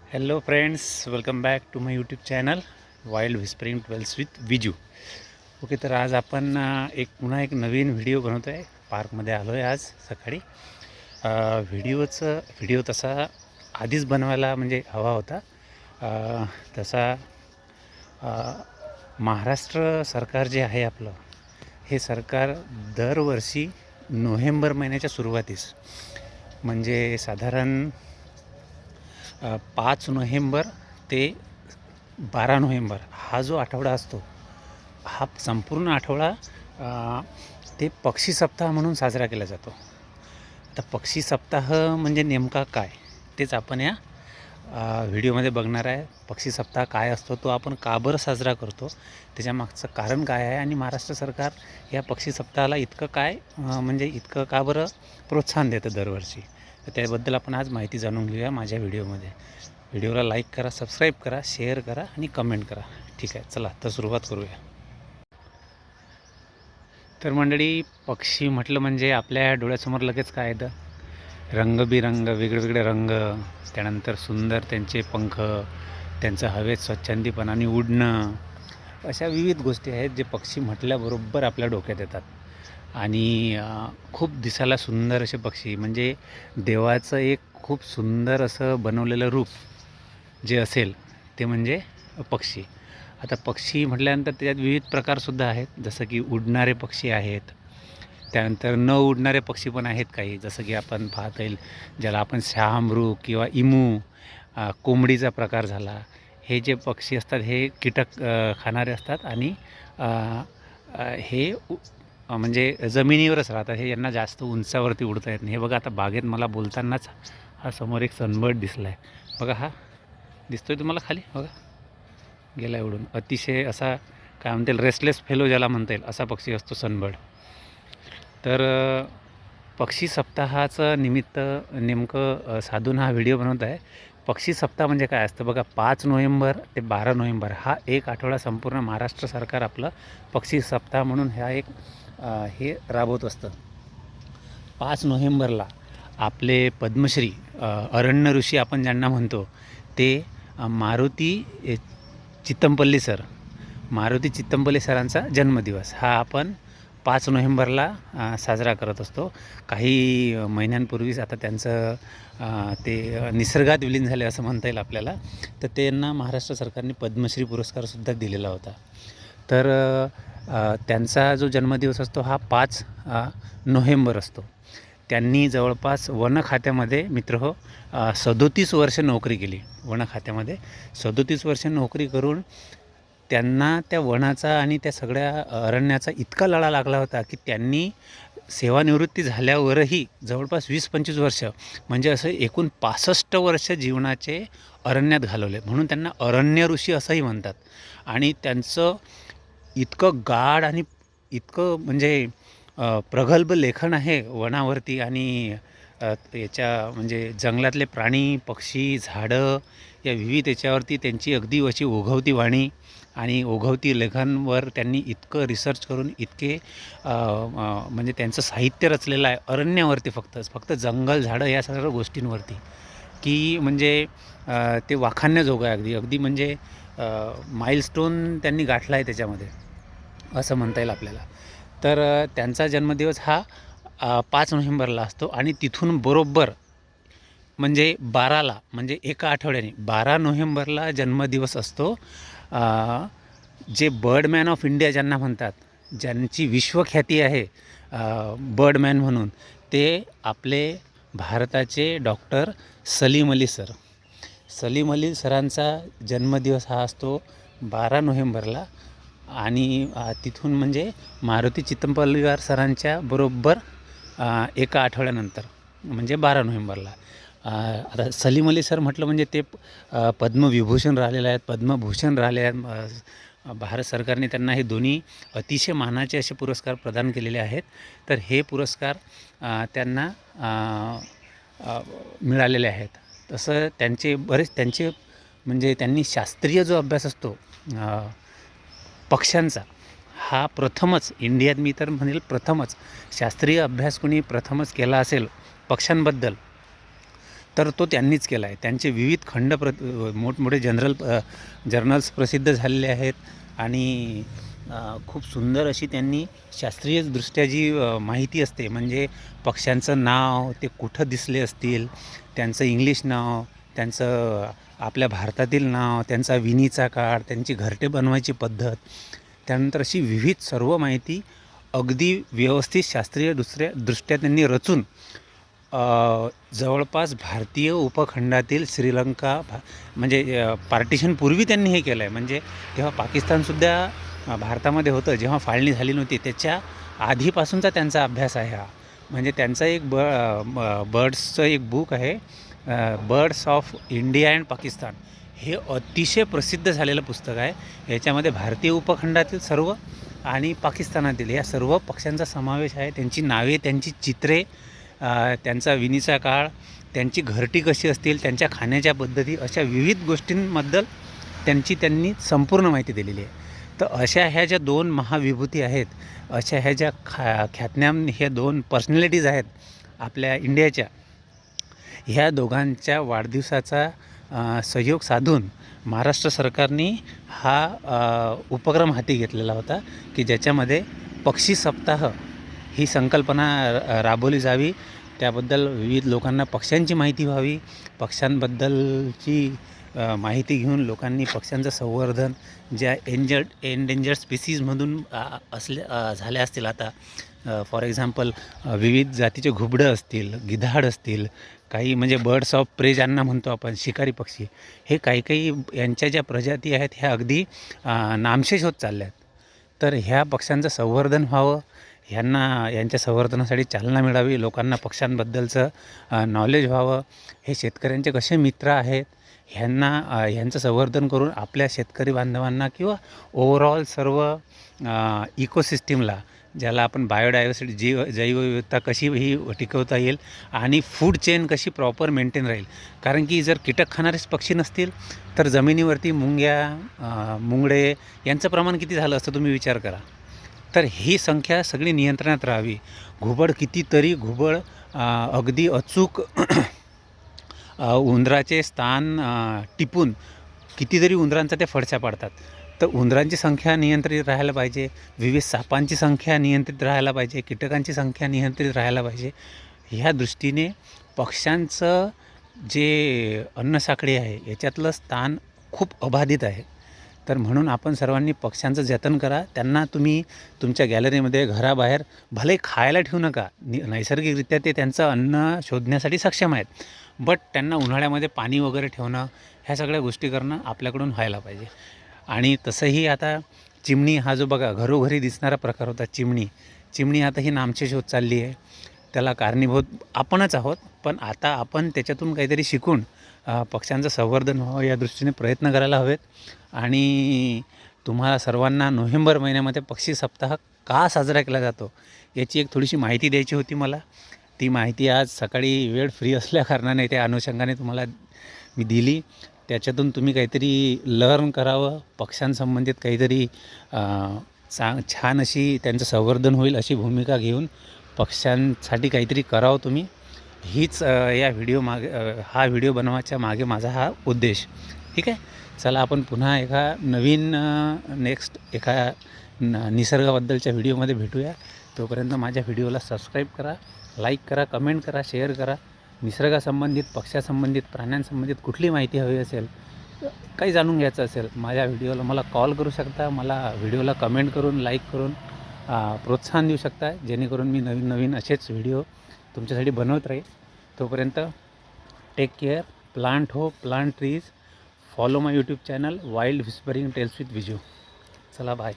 Hello friends, welcome back to my YouTube channel wild whispering tales with Viju. Okay, तर आज आपण पुन्हा एक नवीन व्हिडिओ बनवतो आहे. पार्कमध्ये आलो आहे आज सकाळी. व्हिडिओ तसा आधीच बनवायला म्हणजे हवा होता. तसा महाराष्ट्र सरकार जे आहे आपलं, हे सरकार दरवर्षी नोव्हेंबर महिन्याच्या सुरुवातीस म्हणजे साधारण 5 नोव्हेंबर ते 12 नोव्हेंबर हा जो आठवडा असतो, हा संपूर्ण आठवडा ते पक्षी सप्ताह म्हणून साजरा केला जातो. आता पक्षी सप्ताह म्हणजे नेमका काय, तेच आपण या व्हिडिओमध्ये बघणार आहे. पक्षी सप्ताह काय असतो, तो आपण का बरं साजरा करतो, त्याच्यामागचं कारण काय आहे, आणि महाराष्ट्र सरकार या पक्षी सप्ताहाला इतकं का बरं प्रोत्साहन देतं दरवर्षी. तर त्याबद्दल आपण आज माहिती जाणून घेऊया माझ्या व्हिडिओमध्ये. व्हिडिओला लाईक करा, सबस्क्राईब करा, शेअर करा आणि कमेंट करा. ठीक आहे, चला तर सुरुवात करूया. तर मंडळी, पक्षी म्हटलं म्हणजे आपल्या डोळ्यासमोर लगेच काय येतं? रंगबिरंग वेगवेगळे रंग, त्यानंतर सुंदर त्यांचे पंख, त्यांचं हवेत स्वच्छंदीपणाने उडणं, अशा विविध गोष्टी आहेत जे पक्षी म्हटल्याबरोबर आपल्या डोक्यात येतात. आणि खूप दिसायला सुंदर असे पक्षी, म्हणजे देवाचं एक खूप सुंदर असं बनवलेलं रूप जे असेल ते म्हणजे पक्षी. आता पक्षी म्हटल्यानंतर त्याच्यात विविध प्रकारसुद्धा आहेत, जसं की उडणारे पक्षी आहेत, त्यानंतर न उडणारे पक्षी पण आहेत काही, जसं की आपण पाहता येईल ज्याला आपण शहामृग किंवा इमू, कोंबडीचा प्रकार झाला. हे जे पक्षी असतात हे कीटक खाणारे असतात आणि हे म्हणजे जमिनीवरच राहतात. हे यांना जास्त उंचावरती उडता येत नाही. हे बघा, आता बागेत मला बोलतानाच हा समोर एक सनबर्ड दिसला आहे. बघा, हा दिसतोय तुम्हाला खाली, बघा गेला उडून. अतिशय असा काय म्हणता येईल, रेस्टलेस फेलो ज्याला म्हणता येईल, असा पक्षी असतो सनबर्ड. तर पक्षी सप्ताहाचं निमित्त नेमकं साधून हा व्हिडिओ बनवत आहे. पक्षी सप्ताह म्हणजे काय असतं बघा, 5 नोव्हेंबर ते 12 नोव्हेंबर हा एक आठवडा संपूर्ण महाराष्ट्र सरकार आपलं पक्षी सप्ताह म्हणून हे राबवत असतं. 5 नोव्हेंबरला आपले पद्मश्री अरण्य ऋषी आपण ज्यांना म्हणतो ते मारुती चित्तमपल्ली सरांचा जन्मदिवस हा आपण 5 नोव्हेंबरला साजरा करत असतो. काही महिन्यांपूर्वीच आता त्यांचं ते निसर्गात विलीन झाले असं म्हणता येईल आपल्याला. तर त्यांना महाराष्ट्र सरकारने पद्मश्री पुरस्कारसुद्धा दिलेला होता. तर त्यांचा जो जन्मदिवस असतो हा 5 नोव्हेंबर असतो. त्यांनी जवळपास वन खात्यामध्ये 37 वर्ष नोकरी केली. वन खात्यामध्ये 37 वर्ष नोकरी करून त्यांना त्या वनाचा आणि त्या सगळ्या अरण्याचा इतका लळा लागला होता की त्यांनी सेवानिवृत्ती झाल्यावरही जवळपास 20-25 वर्ष, म्हणजे असं एकूण 65 वर्ष जीवनाचे अरण्यात घालवले. म्हणून त्यांना अरण्य ऋषी असंही म्हणतात. आणि त्यांचं इतकं गाढ आणि इतकं म्हणजे प्रगल्भ लेखन आहे वनावरती आणि याच्या म्हणजे जंगलातले प्राणी, पक्षी, झाडं या विविध याच्यावरती त्यांची अगदी अशी ओघवती वाणी आणि ओघवती लेखनवर त्यांनी इतकं रिसर्च करून इतके म्हणजे त्यांचं साहित्य रचलेलं आहे अरण्यावरती, फक्त जंगल, झाडं या सर्व गोष्टींवरती, की म्हणजे ते वाखाणण्याजोगं आहे अगदी म्हणजे माइलस्टोन त्यांनी गाठला आहे त्याच्यामध्ये, असं म्हणता येईल आपल्याला. तर त्यांचा जन्मदिवस हा 5 नोव्हेंबरला असतो. आणि तिथून बरोबर म्हणजे 12ला, म्हणजे एका आठवड्याने 12 नोव्हेंबरला जन्मदिवस असतो जे बर्डमॅन ऑफ इंडिया ज्यांना म्हणतात, ज्यांची विश्वख्याती आहे बर्डमॅन म्हणून, ते आपले भारताचे डॉक्टर सलीम अली सरांचा जन्मदिवस हा असतो 12 नोव्हेंबरला. आणि तिथून म्हणजे मारुती चित्तमपल्लीकर सरांच्या बरोबर एका आठवड्यानंतर म्हणजे 12 नोव्हेंबरला. आता सलीम अली सर म्हटलं म्हणजे ते पद्मविभूषण राहिलेले आहेत, पद्मभूषण राहिले आहेत. भारत सरकारने त्यांना हे दोन्ही अतिशय मानाचे असे पुरस्कार प्रदान केलेले आहेत. तर हे पुरस्कार त्यांना मिळालेले आहेत. तसं त्यांचे म्हणजे त्यांनी शास्त्रीय जो अभ्यास असतो पक्ष्यांचा, हा प्रथमच इंडियात, मी तर म्हणेल प्रथमच शास्त्रीय अभ्यास कोणी प्रथमच केला असेल पक्ष्यांबद्दल, तर तो त्यांनीच केला आहे. त्यांचे विविध खंड मोठमोठे जर्नल्स प्रसिद्ध झालेले आहेत आणि खूप सुंदर अशी त्यांनी शास्त्रीयदृष्ट्या जी माहिती असते, म्हणजे पक्ष्यांचं नाव, ते कुठं दिसले असतील, त्यांचं इंग्लिश नाव, त्यांचं आपल्या भारतातील नाव, त्यांचा विणीचा काळ, त्यांची घरटे बनवायची पद्धत, त्यानंतर अशी विविध सर्व माहिती अगदी व्यवस्थित दृष्ट्या त्यांनी रचून जवळपास भारतीय उपखंडातील श्रीलंका म्हणजे पार्टिशनपूर्वी त्यांनी हे केलं आहे. म्हणजे तेव्हा पाकिस्तानसुद्धा भारतामध्ये होतं, जेव्हा फाळणी झाली नव्हती त्याच्या आधीपासूनचा त्यांचा अभ्यास आहे हा. म्हणजे त्यांचा एक बर्ड्सचं एक बुक आहे, birds of India and Pakistan. हे अतिशय प्रसिद्ध झालेलं पुस्तक आहे. याच्यामध्ये भारतीय उपखंडातील सर्व आणि पाकिस्तानातील या सर्व पक्ष्यांचा समावेश आहे. त्यांची नावे, त्यांची चित्रे, त्यांचा विणीचा काळ, त्यांची घरटी कशी असतील, त्यांच्या खाण्याच्या पद्धती, अशा विविध गोष्टींबद्दल त्यांनी संपूर्ण माहिती दिलेली आहे. तर अशा ह्या ज्या दोन महाविभूती आहेत, अशा ह्या ज्या ख्यातनाम ह्या दोन पर्सनॅलिटीज आहेत आपल्या इंडियाच्या, ह्या दोघांच्या वाढदिवसाचा सहयोग साधून महाराष्ट्र सरकारने हा उपक्रम हाती घेतलेला होता, की ज्याच्यामध्ये पक्षी सप्ताह ही संकल्पना राबवली जावी. त्याबद्दल विविध लोकांना पक्ष्यांची माहिती व्हावी, पक्ष्यांबद्दलची माहिती घेऊन लोकांनी पक्ष्यांचं संवर्धन, ज्या एंडेंजर्ड स्पीसीजमधून झाल्या असतील आता, फॉर एक्झाम्पल विविध जातीचे घुबडं असतील, गिधाड असतील, काही म्हणजे बर्ड्स ऑफ प्रे ज्यांना म्हणतो आपण, शिकारी पक्षी, हे काही यांच्या ज्या प्रजाती आहेत ह्या अगदी नामशेष होत चालल्या आहेत. तर ह्या पक्ष्यांचं संवर्धन व्हावं, यांच्या संवर्धनासाठी चालना मिळावी, लोकांना पक्ष्यांबद्दलचं नॉलेज व्हावं, हे शेतकऱ्यांचे कसे मित्र आहेत ह्यांचं संवर्धन करून आपल्या शेतकरी बांधवांना किंवा ओव्हरऑल सर्व इकोसिस्टीमला, ज्याला आपण बायोडायव्हर्सिटी, जैवविविधता कशी ही टिकवता येईल आणि फूड चेन कशी प्रॉपर मेंटेन राहील. कारण की जर कीटक खाणारेच पक्षी नसतील तर जमिनीवरती मुंग्या, मुंगडे यांचं प्रमाण किती झालं असतं तुम्ही विचार करा. तर ही संख्या सगळी नियंत्रणात राहावी. कितीतरी घुबड अगदी अचूक उंदराचे स्थान टिपून कितीतरी उंदरांचा ते फडशा पाडतात. तर उंदरांची संख्या नियंत्रित राहायला पाहिजे, विविध सापांची संख्या नियंत्रित राहायला पाहिजे, कीटकांची संख्या नियंत्रित राहायला पाहिजे. ह्या दृष्टीने पक्ष्यांचं जे अन्नसाखळी आहे याच्यातलं स्थान खूप अबाधित आहे. तर म्हणून आपण सर्वांनी पक्ष्यांचं जतन करा. त्यांना तुम्ही तुमच्या गॅलरीमध्ये, घराबाहेर भले खायला ठेवू नका, नैसर्गिकरित्या ते त्यांचं अन्न शोधण्यासाठी सक्षम आहेत, बट त्यांना उन्हाळ्यामध्ये पाणी वगैरे ठेवणं, ह्या सगळ्या गोष्टी करणं आपल्याकडून व्हायला पाहिजे. आणि तसंही आता चिमणी हा जो बघा घरोघरी दिसणारा प्रकार होता, चिमणी आता ही नामशेष होत चालली आहे. त्याला कारणीभूत आपणच आहोत, पण आता आपण त्याच्यातून काहीतरी शिकून पक्ष्यांचं संवर्धन व्हावं या दृष्टीने प्रयत्न करायला हवेत. आणि तुम्हाला सर्वांना नोव्हेंबर महिन्यामध्ये पक्षी सप्ताह का साजरा केला जातो याची एक थोडीशी माहिती द्यायची होती मला. ती माहिती आज सकाळी वेळ फ्री असल्याकारणाने त्या अनुषंगाने तुम्हाला मी दिली. त्याच्यातून तुम्ही काहीतरी लर्न करावं, पक्ष्यांसंबंधित काहीतरी छान अशी त्यांचं संवर्धन होईल अशी भूमिका घेऊन पक्ष्यांसाठी काहीतरी करावं तुम्ही. हीच हा व्हिडिओ बनवायच्या मागे माझा हा उद्देश. ठीक आहे, चला आपण पुन्हा एका नवीन निसर्गाबद्दलच्या व्हिडिओमध्ये भेटूया. तोपर्यंत माझ्या व्हिडिओला सबस्क्राईब करा, लाईक करा, कमेंट करा, शेअर करा. निसर्गासंबंधित, पक्ष्यासंबंधित, प्राण्यांसंबंधित कुठली माहिती हवी असेल, काही जाणून घ्यायचं असेल, माझ्या व्हिडिओला मला कॉल करू शकता, मला व्हिडिओला कमेंट करून, लाईक करून प्रोत्साहन देऊ शकता, जेणेकरून मी नवीन असेच व्हिडिओ तुमच्यासाठी बनवत राहील. तोपर्यंत take care, plant hope, plant trees, follow my YouTube channel wild whispering tales with Viju. चला बाय.